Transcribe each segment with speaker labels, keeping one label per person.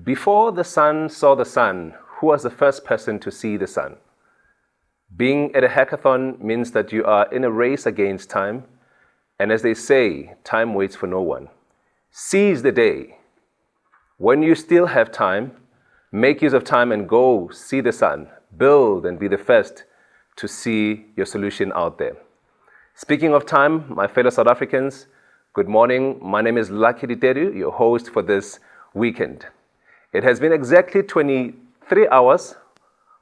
Speaker 1: Before the sun saw the sun, who was the first person to see the sun? Being at a hackathon means that you are in a race against time, and as they say, time waits for no one. Seize the day. When you still have time, make use of time and go see the sun. Build and be the first to see your solution out there. Speaking of time, my fellow South Africans, good morning. My name is Lucky Diteru, your host for this weekend. It has been exactly 23 hours,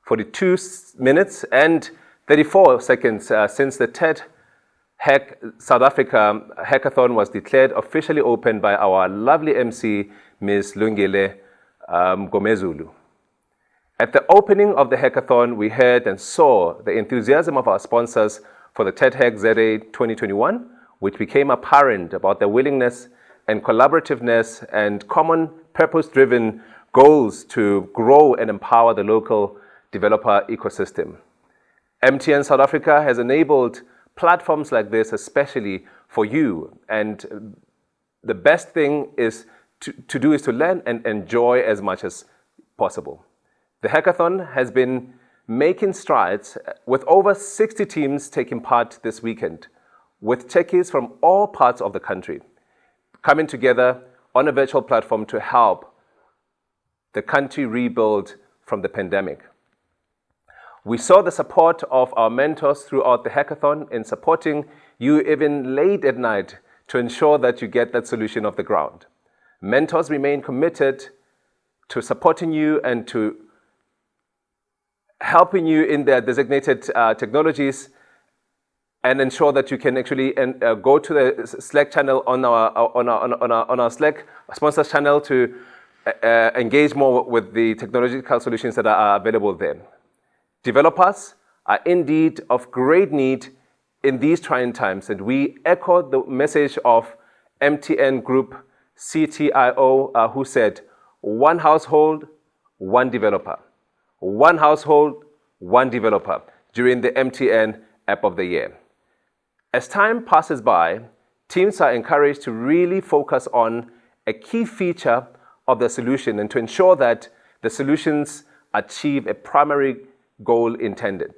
Speaker 1: 42 minutes and 34 seconds since the TADHack South Africa hackathon was declared officially open by our lovely MC, Ms. Lungile Gomezulu. At the opening of the hackathon, we heard and saw the enthusiasm of our sponsors for the TADHackZA 2021, which became apparent about their willingness and collaborativeness and common purpose-driven goals to grow and empower the local developer ecosystem. MTN South Africa has enabled platforms like this, especially for you. And the best thing is to do is to learn and enjoy as much as possible. The hackathon has been making strides with over 60 teams taking part this weekend, with techies from all parts of the country coming together on a virtual platform to help the country rebuild from the pandemic. We saw the support of our mentors throughout the hackathon in supporting you even late at night to ensure that you get that solution off the ground. Mentors remain committed to supporting you and to helping you in their designated technologies and ensure that you can actually go to the Slack channel on our Slack sponsors channel to engage more with the technological solutions that are available there. Developers are indeed of great need in these trying times, and we echo the message of MTN Group CTIO who said, one household, one developer. One household, one developer during the MTN App of the Year. As time passes by, teams are encouraged to really focus on a key feature of the solution and to ensure that the solutions achieve a primary goal intended.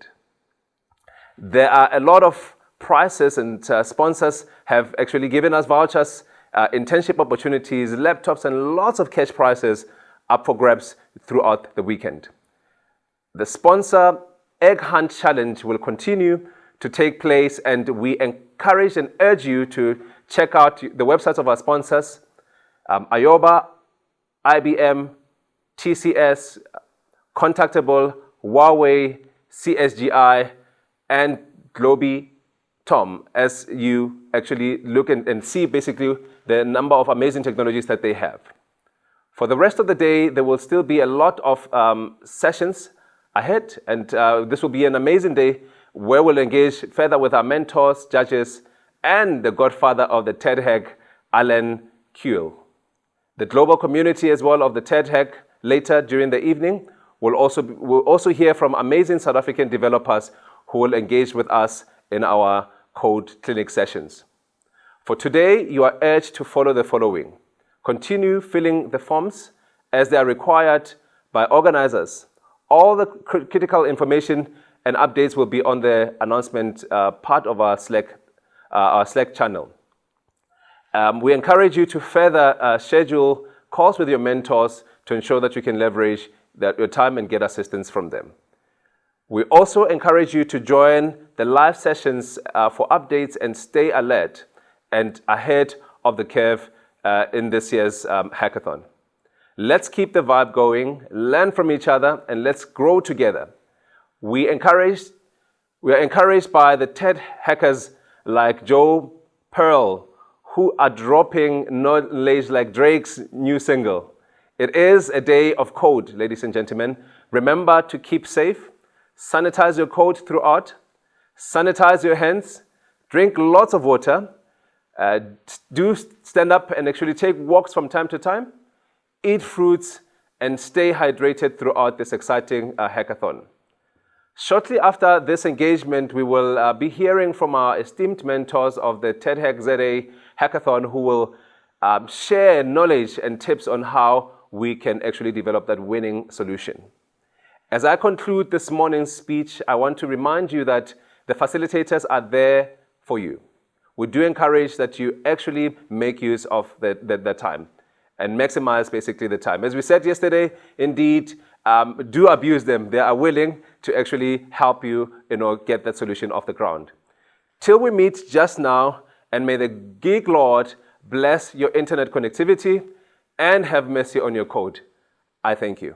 Speaker 1: There are a lot of prizes, and sponsors have actually given us vouchers, internship opportunities, laptops, and lots of cash prizes up for grabs throughout the weekend. The sponsor Egg Hunt Challenge will continue to take place, and we encourage and urge you to check out the websites of our sponsors, Ayoba, IBM, TCS, Contactable, Huawei, CSGI, and Globi Tom, as you actually look and see basically the number of amazing technologies that they have. For the rest of the day, there will still be a lot of sessions ahead, and this will be an amazing day where we'll engage further with our mentors, judges, and the godfather of the TADHack, Alan Kuehl. The global community as well of the TADHack later during the evening will also hear from amazing South African developers who will engage with us in our code clinic sessions. For today, you are urged to follow the following. Continue filling the forms as they are required by organizers. All the critical information and updates will be on the announcement part of our Slack channel. We encourage you to further schedule calls with your mentors to ensure that you can leverage your time and get assistance from them. We also encourage you to join the live sessions for updates and stay alert and ahead of the curve in this year's hackathon. Let's keep the vibe going, learn from each other, and let's grow together. We are encouraged by the TED hackers like Joe Pearl, who are dropping knowledge like Drake's new single. It is a day of code, ladies and gentlemen. Remember to keep safe, sanitize your code throughout, sanitize your hands, drink lots of water, do stand up and actually take walks from time to time, eat fruits, and stay hydrated throughout this exciting hackathon. Shortly after this engagement, we will be hearing from our esteemed mentors of the TADHackZA hackathon who will share knowledge and tips on how we can actually develop that winning solution. As I conclude this morning's speech, I want to remind you that the facilitators are there for you. We do encourage that you actually make use of the time and maximize basically the time. As we said yesterday, indeed, do abuse them. They are willing to actually help you, get that solution off the ground. Till we meet just now, and may the Gig Lord bless your internet connectivity and have mercy on your code. I thank you.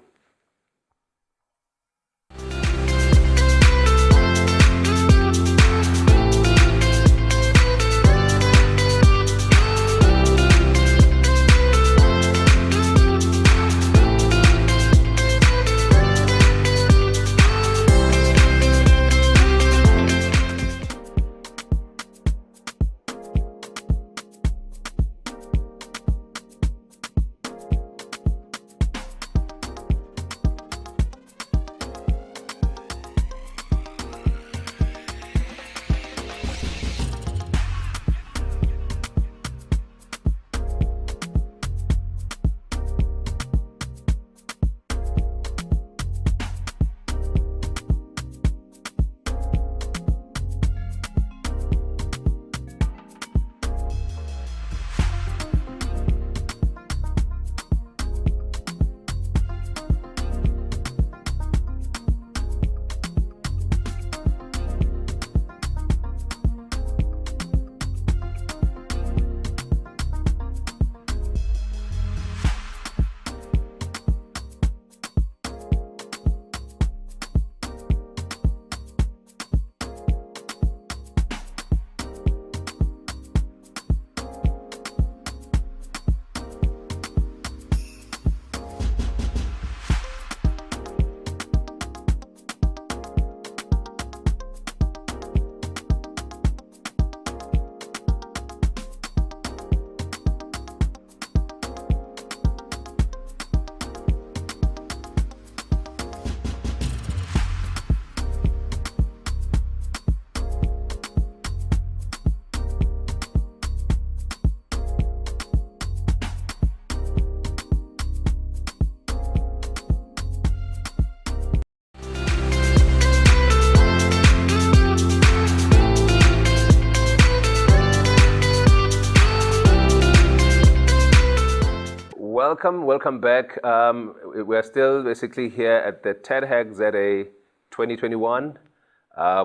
Speaker 1: Welcome back. We're still basically here at the TADHackZA 2021.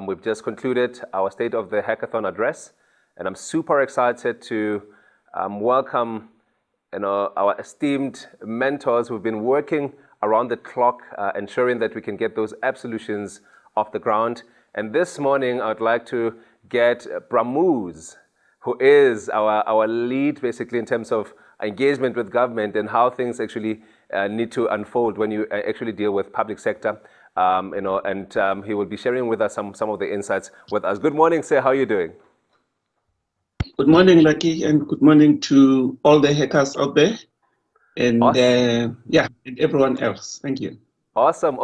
Speaker 1: We've just concluded our State of the Hackathon address, and I'm super excited to welcome our esteemed mentors who've been working around the clock, ensuring that we can get those app solutions off the ground. And this morning, I'd like to get Pramuz, who is our lead basically in terms of engagement with government and how things actually need to unfold when you actually deal with public sector, and he will be sharing with us some of the insights with us. Good morning, sir. How are you doing?
Speaker 2: Good morning, Lucky, and good morning to all the hackers out there, and awesome. And everyone else. Thank you.
Speaker 1: Awesome.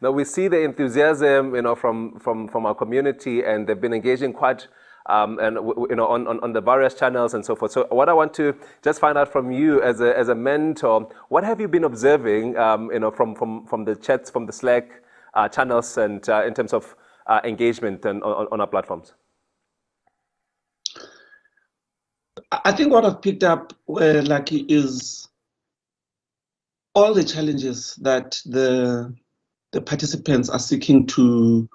Speaker 1: Now we see the enthusiasm, from our community, and they've been engaging quite. On the various channels and so forth. So what I want to just find out from you as a mentor, what have you been observing, from the chats, from the Slack channels, and in terms of engagement and on our platforms?
Speaker 2: I think what I've picked up, Lucky, is all the challenges that the participants are seeking to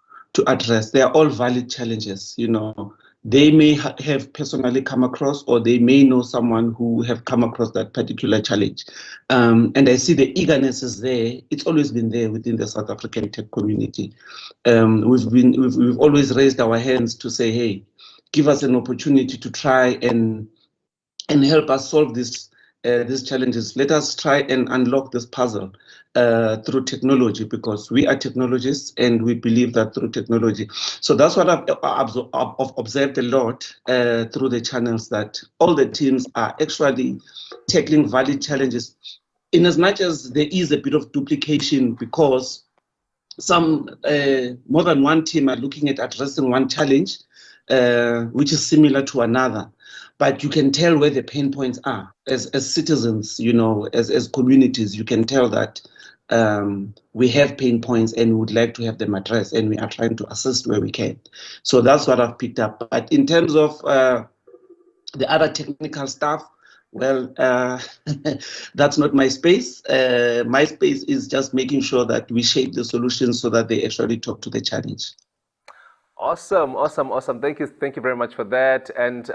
Speaker 2: address. They are all valid challenges, They may have personally come across, or they may know someone who have come across that particular challenge. And I see the eagerness is there. It's always been there within the South African tech community. We've always raised our hands to say, hey, give us an opportunity to try and help us solve these challenges. Let us try and unlock this puzzle through technology, because we are technologists and we believe that through technology. So that's what I've observed a lot through the channels, that all the teams are actually tackling valid challenges, in as much as there is a bit of duplication, because some more than one team are looking at addressing one challenge, which is similar to another. but you can tell where the pain points are. As citizens, you know, as communities, you can tell that we have pain points and we would like to have them addressed, and we are trying to assist where we can. So that's what I've picked up. But in terms of the other technical stuff, well, that's not my space. My space is just making sure that we shape the solutions so that they actually talk to the challenge.
Speaker 1: Awesome, awesome, awesome. Thank you very much for that. And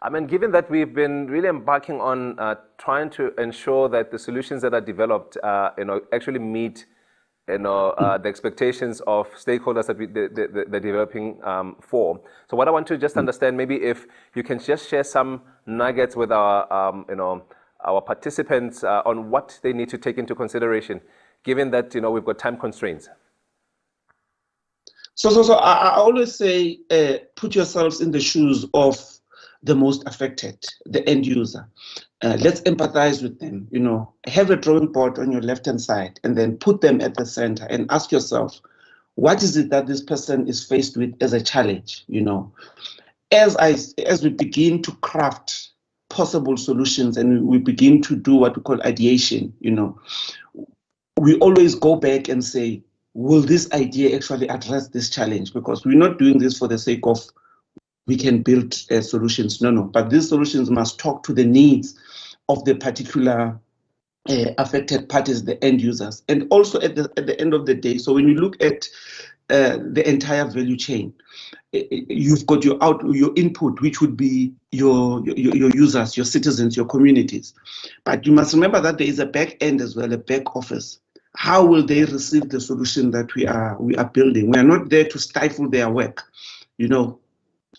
Speaker 1: I mean, given that we've been really embarking on trying to ensure that the solutions that are developed, actually meet, the expectations of stakeholders that they're developing for. So, what I want to just understand, maybe if you can just share some nuggets with our, our participants on what they need to take into consideration, given that we've got time constraints.
Speaker 2: So I always say, put yourselves in the shoes of the most affected, the end user. Let's empathize with them. Have a drawing board on your left-hand side, and then put them at the center, and ask yourself, what is it that this person is faced with as a challenge? As we begin to craft possible solutions, and we begin to do what we call ideation, we always go back and say, will this idea actually address this challenge? Because we're not doing this for the sake of we can build solutions. No. But these solutions must talk to the needs of the particular affected parties, the end users. And also at the end of the day, so when you look at the entire value chain, you've got your input, which would be your users, your citizens, your communities. But you must remember that there is a back end as well, a back office. How will they receive the solution that we are building? We are not there to stifle their work,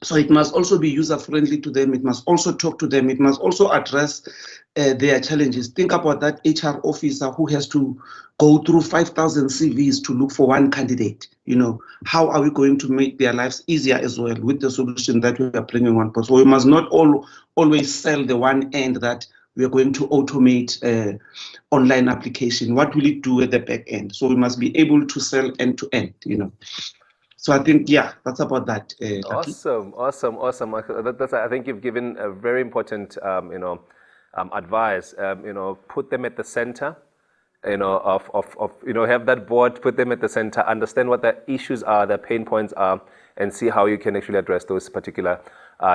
Speaker 2: So it must also be user-friendly to them. It must also talk to them. It must also address their challenges. Think about that HR officer who has to go through 5,000 CVs to look for one candidate. How are we going to make their lives easier as well with the solution that we are bringing on board? So we must not always sell the one end that we are going to automate online application. What will it do at the back end? So we must be able to sell end to end, So I think, that's about that.
Speaker 1: Awesome. I think you've given a very important, advice. Put them at the center. Have that board. Put them at the center. Understand what the issues are, the pain points are, and see how you can actually address those particular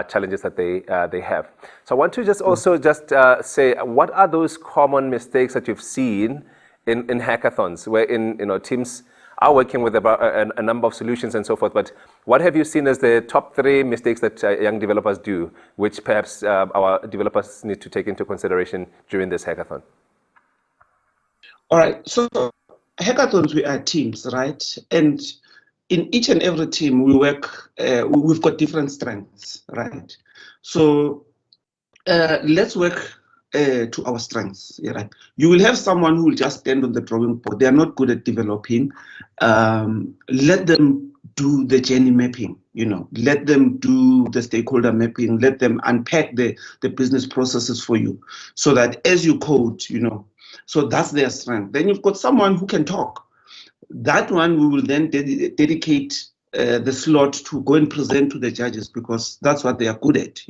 Speaker 1: challenges that they have. So I want to just say, what are those common mistakes that you've seen in hackathons, wherein teams are working with about a number of solutions and so forth, but what have you seen as the top 3 mistakes that young developers do, which perhaps our developers need to take into consideration during this hackathon?
Speaker 2: All right, so hackathons, we are teams, right? And in each and every team, we work, we've got different strengths, right? So let's work to our strengths, right? You will have someone who will just stand on the drawing board. They are not good at developing. Let them do the journey mapping, let them do the stakeholder mapping, let them unpack the business processes for you, so that as you code, so that's their strength. Then you've got someone who can talk. That one we will then dedicate the slot to go and present to the judges, because that's what they are good at,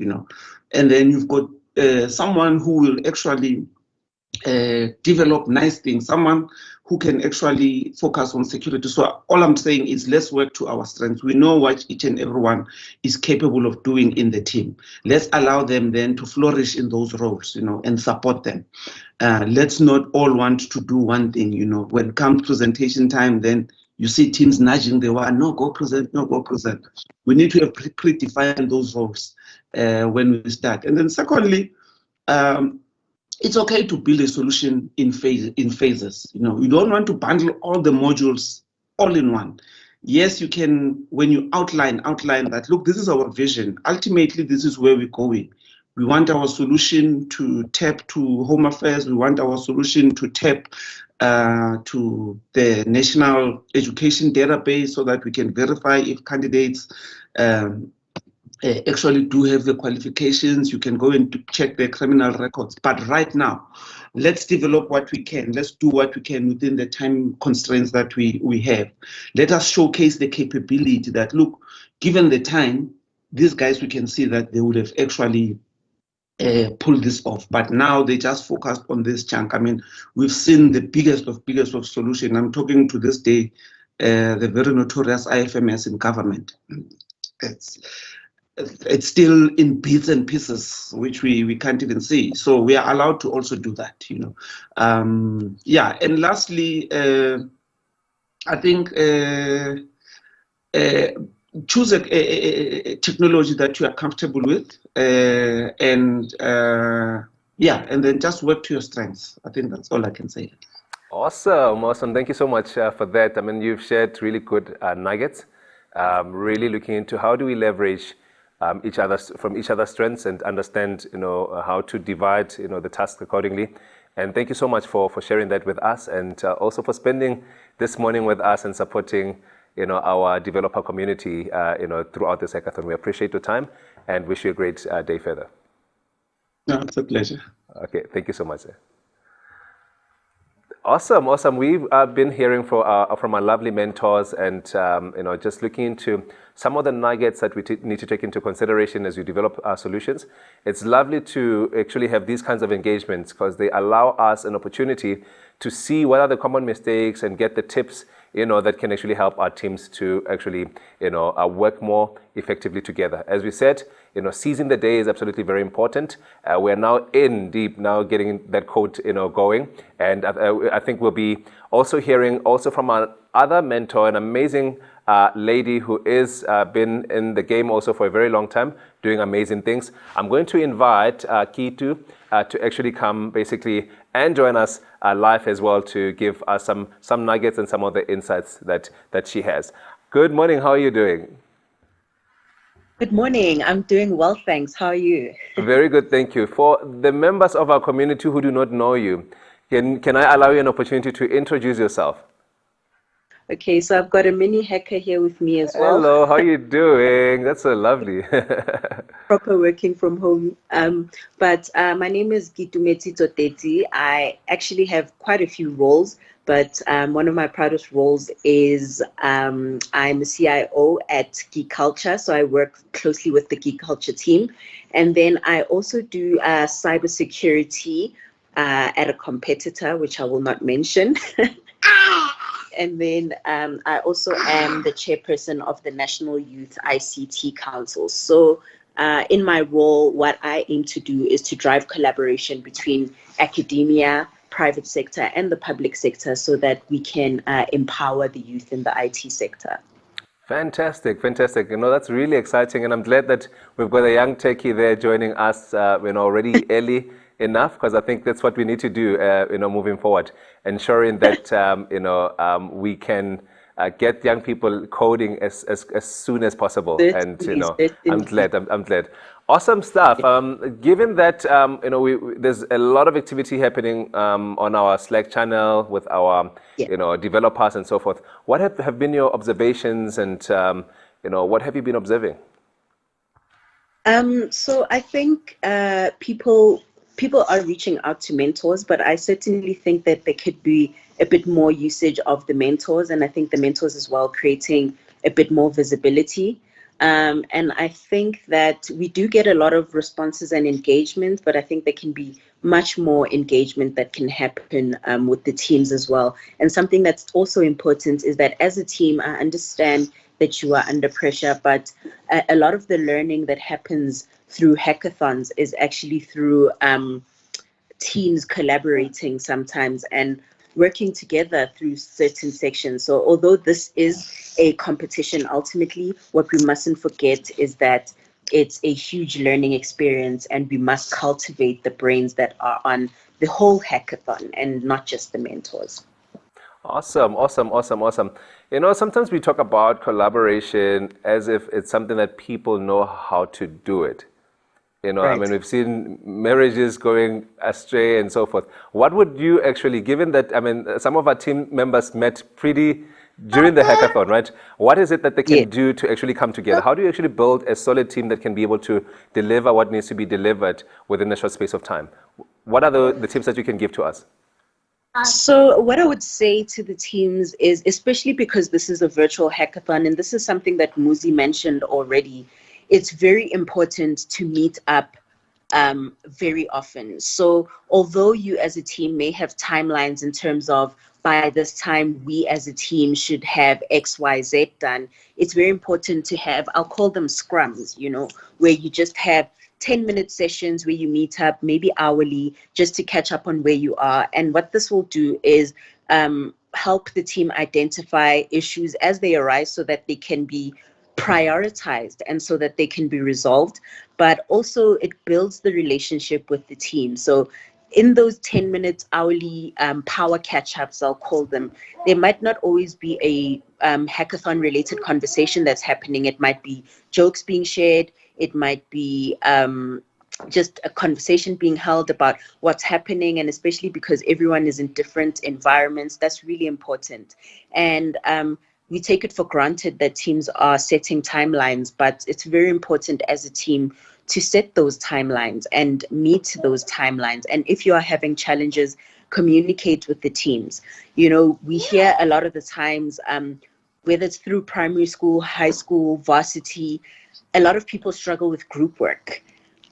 Speaker 2: And then you've got someone who will actually develop nice things, someone who can actually focus on security. So all I'm saying is, let's work to our strengths. We know what each and everyone is capable of doing in the team. Let's allow them then to flourish in those roles, and support them. Let's not all want to do one thing, When it comes presentation time, then you see teams nudging the one, no, go present, no, go present. We need to have predefined those roles when we start. And then secondly, it's okay to build a solution in phases. You don't want to bundle all the modules all in one. Yes, you can, when you outline that, look, this is our vision. Ultimately, this is where we're going. We want our solution to tap to Home Affairs. We want our solution to tap to the National Education Database, so that we can verify if candidates actually do have the qualifications. You can go and check their criminal records. But right now, let's develop what we can. Let's do what we can within the time constraints that we have. Let us showcase the capability that, look, given the time, these guys, we can see that they would have actually pull this off, but now they just focused on this chunk. I mean, we've seen the biggest of solution. I'm talking to this day, the very notorious IFMS in government. It's still in bits and pieces, which we can't even see. So we are allowed to also do that, you know. Yeah, and lastly, I think choose a technology that you are comfortable with, and yeah, and then just work to your strengths. I think that's all I can say.
Speaker 1: Awesome, awesome. Thank you so much for that. I mean, you've shared really good nuggets, really looking into how do we leverage each other's strengths and understand, you know, how to divide, you know, the task accordingly. And thank you so much for sharing that with us, and also for spending this morning with us and supporting, you know, our developer community, you know, throughout this hackathon. We appreciate your time and wish you a great day further.
Speaker 2: No, it's a pleasure.
Speaker 1: Okay, thank you so much. Awesome, awesome. We've been hearing from our lovely mentors, and you know, just looking into some of the nuggets that we need to take into consideration as we develop our solutions. It's lovely to actually have these kinds of engagements because they allow us an opportunity to see what are the common mistakes and get the tips, you know, that can actually help our teams to actually, you know, work more effectively together. As we said, you know, seizing the day is absolutely very important. We're now in deep, now getting that code, you know, going. And I think we'll be also hearing also from our other mentor, an amazing lady who is been in the game also for a very long time, doing amazing things. I'm going to invite Kitu to actually come basically and join us live as well to give us some nuggets and some of the insights that she has. Good morning. How are you doing?
Speaker 3: Good morning. I'm doing well, thanks. How are you?
Speaker 1: Very good, thank you. For the members of our community who do not know you, can I allow you an opportunity to introduce yourself?
Speaker 3: Okay, so I've got a mini hacker here with me as well.
Speaker 1: Hello, how are you doing? That's so lovely.
Speaker 3: Proper working from home. But my name is Gitumeti Toteti. I actually have quite a few roles, but one of my proudest roles is I'm a CIO at Geek Culture, so I work closely with the Geek Culture team. And then I also do cybersecurity at a competitor, which I will not mention. And then I also am the chairperson of the National Youth ICT Council. So in my role, what I aim to do is to drive collaboration between academia, private sector, and the public sector so that we can empower the youth in the IT sector.
Speaker 1: Fantastic, fantastic. You know, that's really exciting. And I'm glad that we've got a young techie there joining us, you know, already early enough, because I think that's what we need to do, you know, moving forward, ensuring that, you know, we can get young people coding as soon as possible. And, you know, I'm glad. Awesome stuff. Given that, you know, there's a lot of activity happening on our Slack channel with our, you know, developers and so forth. What have been your observations, and, you know, what have you been observing?
Speaker 3: So I think people are reaching out to mentors, but I certainly think that there could be a bit more usage of the mentors, and I think the mentors as well creating a bit more visibility. And I think that we do get a lot of responses and engagement, but I think there can be much more engagement that can happen with the teams as well. And something that's also important is that as a team, I understand that you are under pressure, but a lot of the learning that happens through hackathons is actually through teams collaborating sometimes and working together through certain sections. So although this is a competition, ultimately, what we mustn't forget is that it's a huge learning experience, and we must cultivate the brains that are on the whole hackathon and not just the mentors.
Speaker 1: Awesome, awesome, awesome, awesome. You know, sometimes we talk about collaboration as if it's something that people know how to do it. You know, I mean, we've seen marriages going astray and so forth. What would you actually, given that, I mean, some of our team members met during the hackathon, right? What is it that they can do to actually come together? How do you actually build a solid team that can be able to deliver what needs to be delivered within a short space of time? What are the tips that you can give to us?
Speaker 3: So what I would say to the teams is, especially because this is a virtual hackathon, and this is something that Muzi mentioned already, it's very important to meet up very often. So although you as a team may have timelines in terms of by this time we as a team should have XYZ done, it's very important to have, I'll call them scrums, where you just have 10-minute sessions where you meet up, maybe hourly, just to catch up on where you are. And what this will do is help the team identify issues as they arise so that they can be prioritized and so that they can be resolved, but also it builds the relationship with the team. So in those 10 minutes hourly power catch-ups, I'll call them, there might not always be a hackathon related conversation that's happening. It might be jokes being shared. It might be just a conversation being held about what's happening, and especially because everyone is in different environments, that's really important. And we take it for granted that teams are setting timelines, but it's very important as a team to set those timelines and meet those timelines. And if you are having challenges, communicate with the teams. We hear a lot of the times, whether it's through primary school, high school, varsity, a lot of people struggle with group work.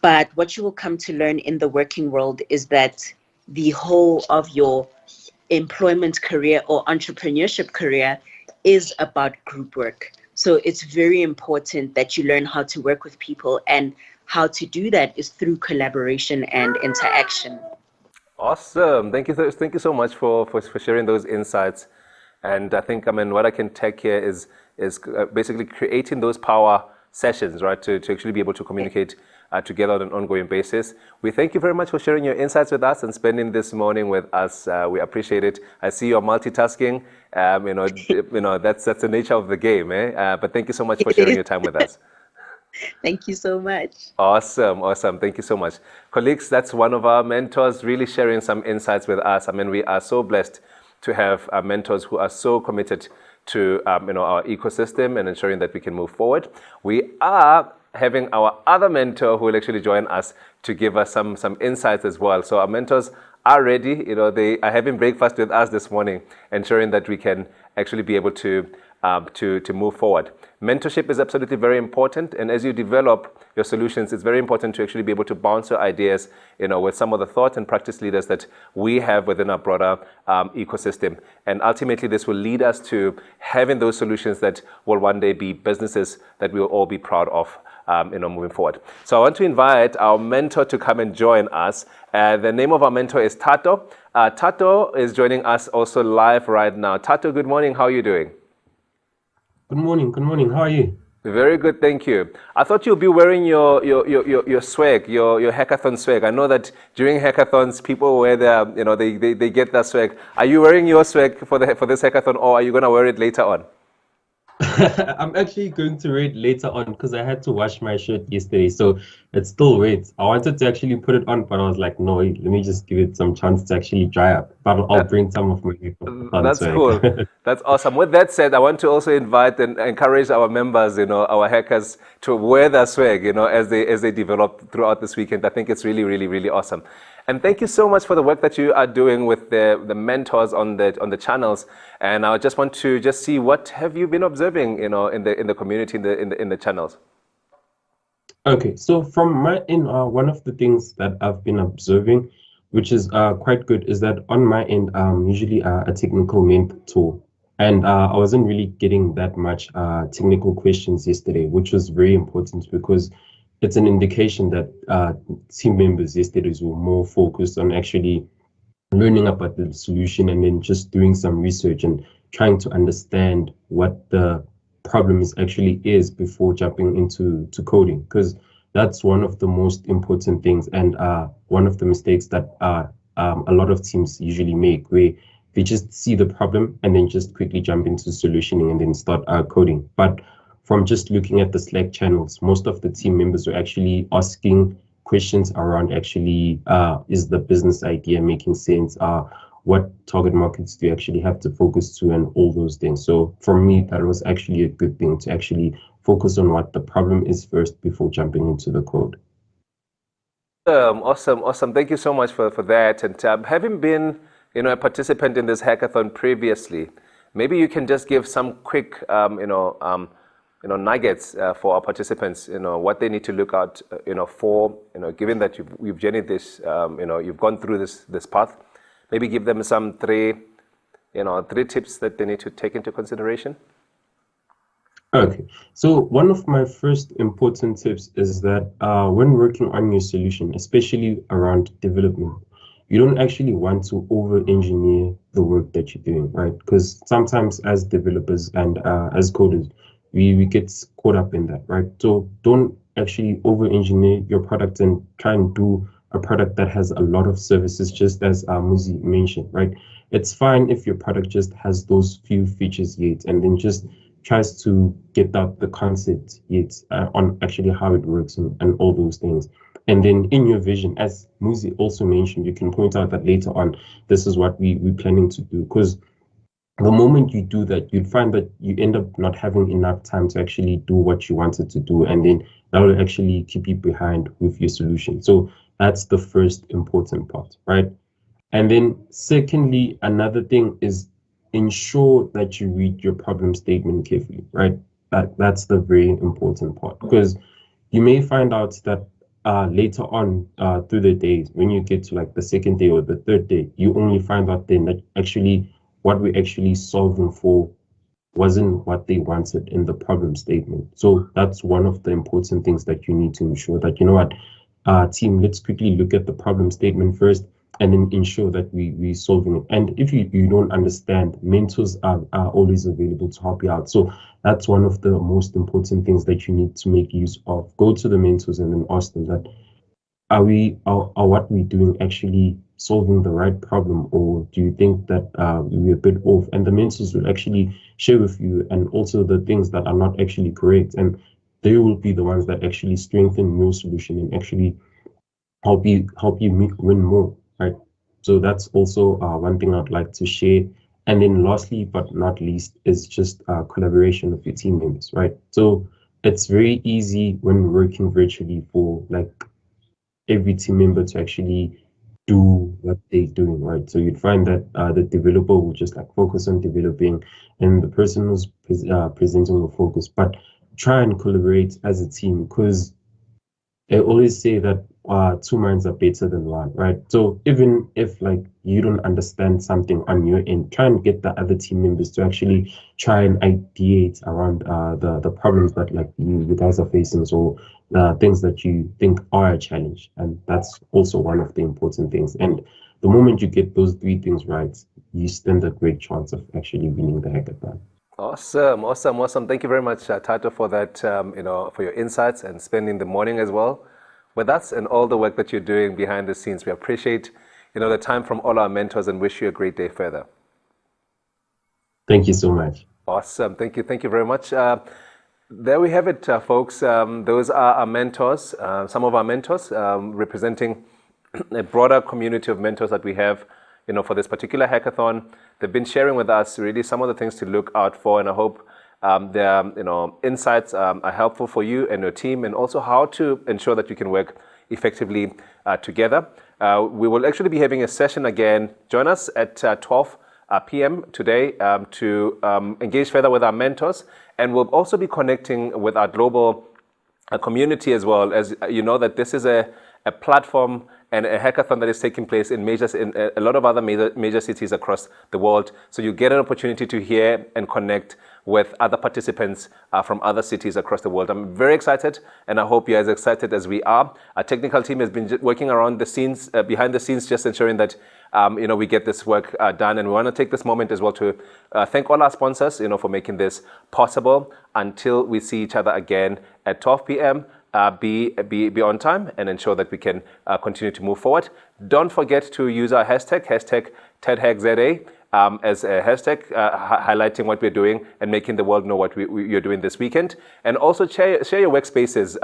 Speaker 3: But what you will come to learn in the working world is that the whole of your employment career or entrepreneurship career is about group work. So it's very important that you learn how to work with people, and how to do that is through collaboration and interaction.
Speaker 1: Awesome. Thank you so much for sharing those insights. And I think, what I can take here is basically creating those power sessions, right, to actually be able to communicate together on an ongoing basis. We thank you very much for sharing your insights with us and spending this morning with us. We appreciate it. I see you're multitasking. That's the nature of the game, eh? But thank you so much for sharing your time with us.
Speaker 3: Thank you so much.
Speaker 1: Awesome. Thank you so much. Colleagues, that's one of our mentors really sharing some insights with us. We are so blessed to have mentors who are so committed to our ecosystem and ensuring that we can move forward. We are having our other mentor who will actually join us to give us some insights as well. So our mentors are ready. They are having breakfast with us this morning, ensuring that we can actually be able to move forward. Mentorship is absolutely very important, and as you develop your solutions, it's very important to actually be able to bounce your ideas, with some of the thought and practice leaders that we have within our broader ecosystem. And ultimately, this will lead us to having those solutions that will one day be businesses that we will all be proud of, moving forward. So I want to invite our mentor to come and join us. The name of our mentor is Tato. Tato is joining us also live right now. Tato, good morning. How are you doing?
Speaker 4: Good morning. How are you?
Speaker 1: Very good, thank you. I thought you'll be wearing your swag, your hackathon swag. I know that during hackathons, people wear their, they get their swag. Are you wearing your swag for this hackathon, or are you going to wear it later on?
Speaker 4: I'm actually going to wear it later on because I had to wash my shirt yesterday, so it's still wet. I wanted to actually put it on, but I was like, no, let me just give it some chance to actually dry up. But I'll bring some of my
Speaker 1: That's cool. That's awesome. With that said, I want to also invite and encourage our members, our hackers, to wear their swag, as they develop throughout this weekend. I think it's really, really, really awesome. And thank you so much for the work that you are doing with the mentors on the channels. And I just want to see, what have you been observing, in the community, in the channels.
Speaker 4: Okay, so from my end, one of the things that I've been observing, which is quite good, is that on my end, usually a technical mentor, and I wasn't really getting that much technical questions yesterday, which was very important because it's an indication that team members yesterday were more focused on actually learning about the solution and then just doing some research and trying to understand what the problem actually is before jumping into coding, because that's one of the most important things and one of the mistakes that a lot of teams usually make, where they just see the problem and then just quickly jump into solutioning and then start coding. But from just looking at the Slack channels, most of the team members were actually asking questions around actually, is the business idea making sense? What target markets do you actually have to focus to, and all those things. So for me, that was actually a good thing to actually focus on what the problem is first before jumping into the code.
Speaker 1: Awesome. Thank you so much for that. And having been, a participant in this hackathon previously, maybe you can just give some quick, nuggets for our participants, what they need to look out, for, given that you've journeyed this, you've gone through this path, maybe give them some three tips that they need to take into consideration.
Speaker 4: Okay, so one of my first important tips is that when working on your solution, especially around development, you don't actually want to over-engineer the work that you're doing, right? Because sometimes as developers and as coders, we get caught up in that, right? So don't actually over-engineer your product and try and do a product that has a lot of services, just as Muzi mentioned, right? It's fine if your product just has those few features yet, and then just tries to get out the concept yet on actually how it works and all those things. And then in your vision, as Muzi also mentioned, you can point out that later on, this is what we're planning to do. Because the moment you do that, you'd find that you end up not having enough time to actually do what you wanted to do. And then that will actually keep you behind with your solution. So that's the first important part, right? And then secondly, another thing is ensure that you read your problem statement carefully, right? That's the very important part, because you may find out that later on through the days, when you get to like the second day or the third day, you only find out then that actually what we're actually solving for wasn't what they wanted in the problem statement. So that's one of the important things that you need to ensure that, team, let's quickly look at the problem statement first, and then ensure that we're solving it. And if you don't understand, mentors are always available to help you out. So that's one of the most important things that you need to make use of. Go to the mentors and then ask them that, are what we're doing actually solving the right problem, or do you think that we're a bit off? And the mentors will actually share with you, and also the things that are not actually correct. And they will be the ones that actually strengthen your solution and actually help you win more. Right. So that's also one thing I'd like to share. And then lastly, but not least, is just collaboration with your team members, right? So it's very easy when working virtually for like every team member to actually do what they're doing, right? So you'd find that the developer will just like focus on developing, and the person who's presenting will focus, but try and collaborate as a team, because they always say that two minds are better than one, right? So even if like you don't understand something on your end, try and get the other team members to actually try and ideate around the problems that like you guys are facing, so things that you think are a challenge. And that's also one of the important things. And the moment you get those three things right, you stand a great chance of actually winning the hackathon.
Speaker 1: Awesome. Thank you very much, Tato, for that, for your insights and spending the morning as well with us and all the work that you're doing behind the scenes. We appreciate, the time from all our mentors and wish you a great day further.
Speaker 4: Thank you so much.
Speaker 1: Awesome. Thank you very much. There we have it, folks. Those are our mentors, some of our mentors representing a broader community of mentors that we have, for this particular hackathon. They've been sharing with us really some of the things to look out for, and I hope their insights are helpful for you and your team, and also how to ensure that you can work effectively together. We will actually be having a session again. Join us at 12 p.m. today to engage further with our mentors, and we'll also be connecting with our global community as well. As you know, that this is a platform and a hackathon that is taking place in a lot of other major cities across the world. So you get an opportunity to hear and connect with other participants from other cities across the world. I'm very excited, and I hope you're as excited as we are. Our technical team has been working around the scenes, behind the scenes, just ensuring that we get this work done. And we want to take this moment as well to thank all our sponsors, for making this possible. Until we see each other again at 12 p.m. Be on time and ensure that we can continue to move forward. Don't forget to use our hashtag TADHackZA as a hashtag highlighting what we're doing and making the world know what you're doing this weekend. And also share your workspaces,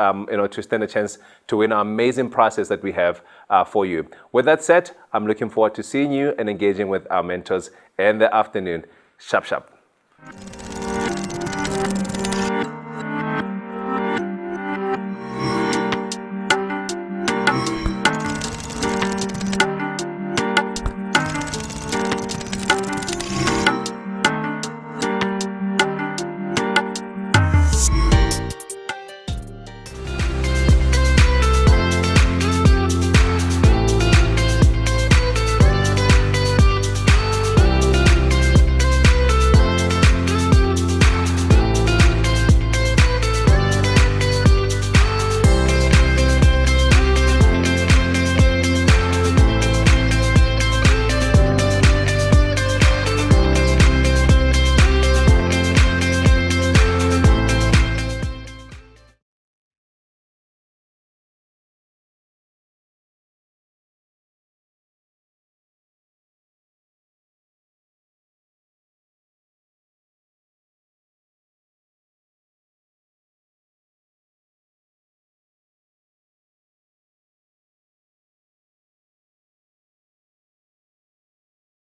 Speaker 1: to stand a chance to win our amazing prizes that we have for you. With that said, I'm looking forward to seeing you and engaging with our mentors in the afternoon. Sharp.